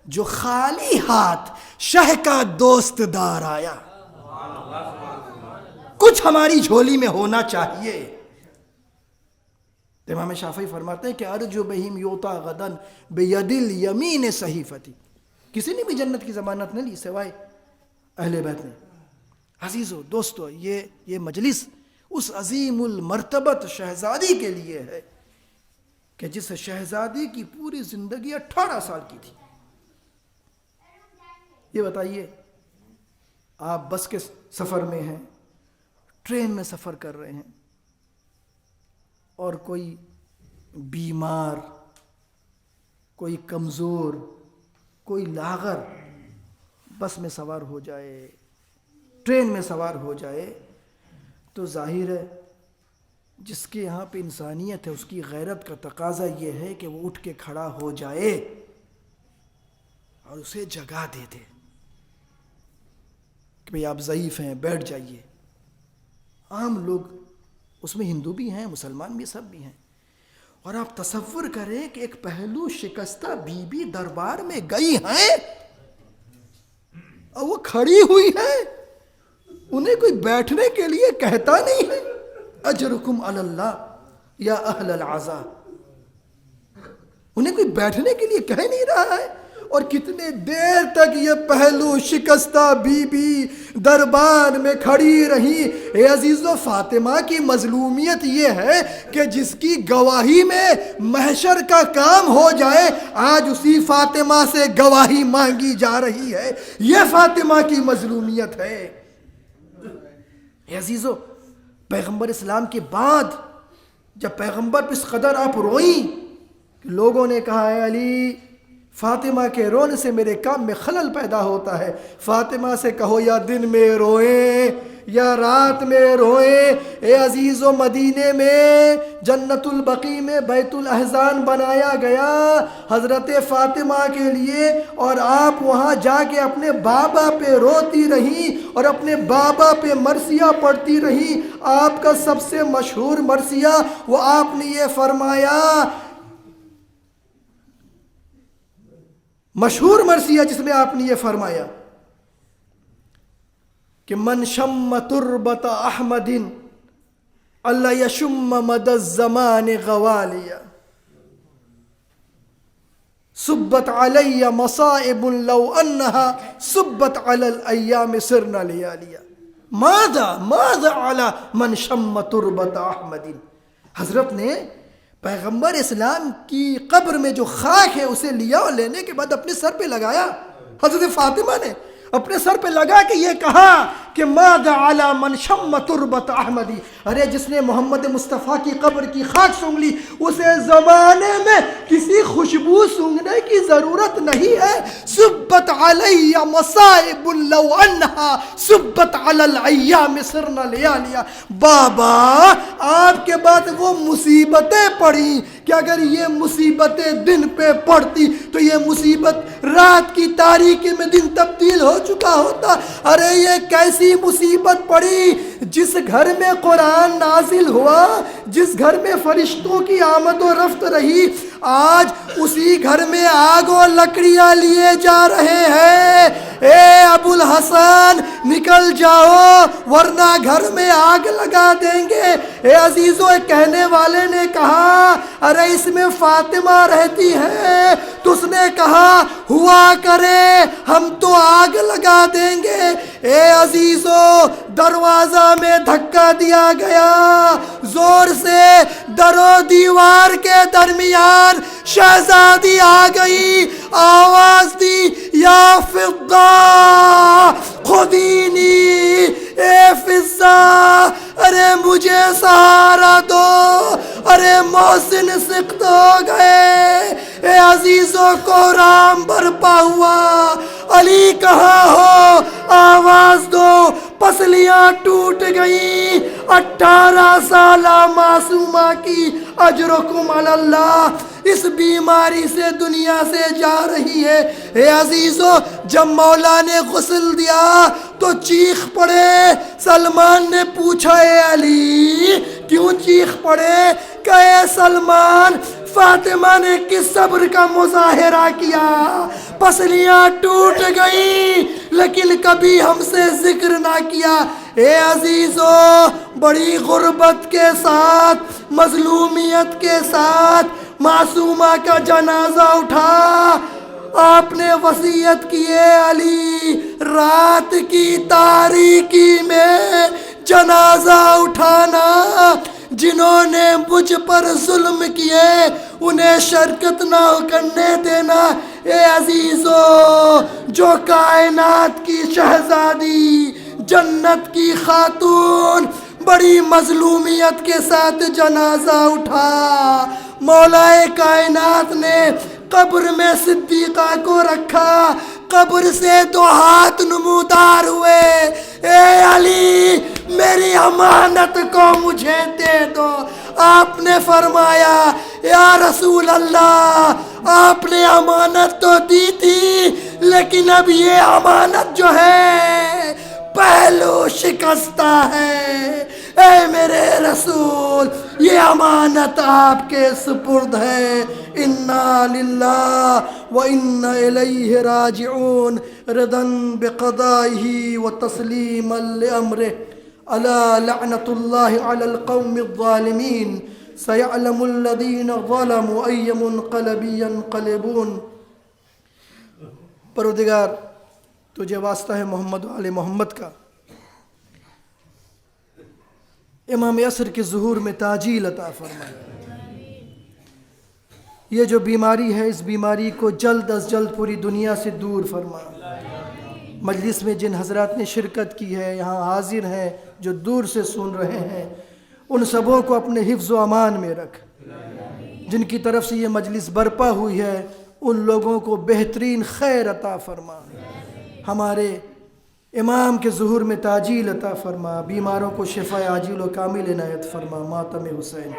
جو خالی ہاتھ شہ کا دوست دار آیا، کچھ ہماری جھولی میں ہونا چاہیے. امام شافعی فرماتے ہیں کہ ارجو بہم یوتا غدن بید الیمین صحیفتی. کسی نے بھی جنت کی ضمانت نہ لی سوائے اہل بیت نے. عزیزو دوستو، یہ مجلس اس عظیم المرتبت شہزادی کے لیے ہے کہ جس شہزادی کی پوری زندگی 18 سال کی تھی. یہ بتائیے آپ بس کے سفر میں ہیں، ٹرین میں سفر کر رہے ہیں، اور کوئی بیمار، کوئی کمزور، کوئی لاغر بس میں سوار ہو جائے، ٹرین میں سوار ہو جائے، تو ظاہر ہے جس کے یہاں پہ انسانیت ہے، اس کی غیرت کا تقاضا یہ ہے کہ وہ اٹھ کے کھڑا ہو جائے اور اسے جگہ دے دے کہ بھئی آپ ضعیف ہیں، بیٹھ جائیے. عام لوگ، اس میں ہندو بھی ہیں، مسلمان بھی، سب بھی ہیں. اور آپ تصور کریں کہ ایک پہلو شکستہ بی بی دربار میں گئی ہیں اور وہ کھڑی ہوئی ہیں، انہیں کوئی بیٹھنے کے لیے کہتا نہیں ہے اجرکم علی اللہ یا اہل العزا. انہیں کوئی بیٹھنے کے لیے کہہ نہیں رہا ہے. اور کتنے دیر تک یہ پہلو شکستہ بی بی دربار میں کھڑی رہی. اے عزیزو، فاطمہ کی مظلومیت یہ ہے کہ جس کی گواہی میں محشر کا کام ہو جائے، آج اسی فاطمہ سے گواہی مانگی جا رہی ہے. یہ فاطمہ کی مظلومیت ہے. اے عزیزو، پیغمبر اسلام کے بعد جب پیغمبر پر اس قدر آپ روئیں کہ لوگوں نے کہا اے علی، فاطمہ کے رونے سے میرے کام میں خلل پیدا ہوتا ہے. فاطمہ سے کہو یا دن میں روئیں یا رات میں روئیں. اے عزیزو، مدینے میں جنت البقیع میں بیت الاحزان بنایا گیا حضرت فاطمہ کے لیے، اور آپ وہاں جا کے اپنے بابا پہ روتی رہیں اور اپنے بابا پہ مرثیہ پڑھتی رہیں. آپ کا سب سے مشہور مرثیہ وہ آپ نے یہ فرمایا، مشہور مرثیہ جس میں آپ نے یہ فرمایا کہ من شم تربت احمد اللہ یشم مد الزمان غوالیہ صبت علی مصائب لو انها صبت علی الایام سرنا لیالیہ. ماذا علی من شم تربت احمد. حضرت نے پیغمبر اسلام کی قبر میں جو خاک ہے اسے لیا اور لینے کے بعد اپنے سر پہ لگایا. حضرت فاطمہ نے اپنے سر پہ لگا کے یہ کہا کہ ماذا علی من شم تربت احمدی. ارے جس نے محمد مصطفیٰ کی قبر کی خاک سونگ لی، اسے زمانے میں کسی خوشبو سونگنے کی ضرورت نہیں ہے. صبت علی مصائب لو انها صبت علی الایام سرنا لیالیہ. بابا آپ کے بعد وہ مصیبتیں پڑی کہ اگر یہ مصیبتیں دن پہ پڑتی تو یہ مصیبت رات کی تاریکی میں دن تبدیل ہو چکا ہوتا. ارے یہ کیسی مصیبت پڑی جس گھر میں قرآن نازل ہوا، جس گھر میں فرشتوں کی آمد و رفت رہی، آج اسی گھر میں آگ و لکڑیاں لیے جا رہے ہیں. اے ابو الحسن نکل جاؤ ورنہ گھر میں آگ لگا دیں گے۔ اے عزیزو، ایک کہنے والے نے کہا ارے اس میں فاطمہ رہتی ہے، تو اس نے کہا ہوا کرے ہم تو آگ لگا دیں گے۔ اے عزیزو، دروازہ میں دھکا دیا گیا، زور سے در و دیوار کے درمیان شہزادی آ گئی، آواز دی یا فضہ خدینی، اے فضہ ارے مجھے سہارا دو، ارے محسن سقط ہو گئے۔ اے عزیزوں، کوہرام برپا ہوا، علی کہاں ہو آواز دو، پسلیاں ٹوٹ گئیں، 18 سالہ معصومہ کی اجرکم علی اللہ اس بیماری سے دنیا سے جا رہی ہے۔ اے عزیزو، جب مولا نے غسل دیا تو چیخ پڑے۔ سلمان نے پوچھا اے علی کیوں چیخ پڑے؟ کہ اے سلمان، فاطمہ نے کس صبر کا مظاہرہ کیا، پسلیاں ٹوٹ گئیں لیکن کبھی ہم سے ذکر نہ کیا۔ اے عزیزو، بڑی غربت کے ساتھ، مظلومیت کے ساتھ معصومہ کا جنازہ اٹھا۔ آپ نے وصیت کی اے علی، رات کی تاریکی میں جنازہ اٹھانا، جنہوں نے مجھ پر ظلم کیے انہیں شرکت نہ کرنے دینا۔ اے عزیزو، جو کائنات کی شہزادی، جنت کی خاتون بڑی مظلومیت کے ساتھ جنازہ اٹھا، مولا کائنات نے قبر میں صدیقہ کو رکھا، قبر سے 2 ہاتھ نمودار ہوئے۔ اے علی، میری امانت کو مجھے دے دو۔ آپ نے فرمایا یا رسول اللہ، آپ نے امانت تو دی تھی لیکن اب یہ امانت جو ہے پہلو شکستہ ہے۔ اے میرے رسول، یہ امانت آپ کے سپرد ہے۔ انا للہ و انا الیہ راجعون، رضا بقضائہ و تسلیما لامرہ، الا لعنت اللہ علی القوم الظالمین، سیعلم الذین ظلموا ای منقلب ینقلبون۔ پروردگار، تجھے واسطہ ہے محمد و آل محمد کا، امام عصر کے ظہور میں تاجیل عطا فرمائے۔ یہ جو بیماری ہے، اس بیماری کو جلد از جلد پوری دنیا سے دور فرما۔ مجلس میں جن حضرات نے شرکت کی ہے، یہاں حاضر ہیں، جو دور سے سن رہے ہیں، ان سبوں کو اپنے حفظ و امان میں رکھ۔ جن کی طرف سے یہ مجلس برپا ہوئی ہے، ان لوگوں کو بہترین خیر عطا فرما۔ ہمارے امام کے ظہور میں تاجیل عطا فرما، بیماروں کو شفا عاجل و کامل عنایت فرما۔ ماتم حسین۔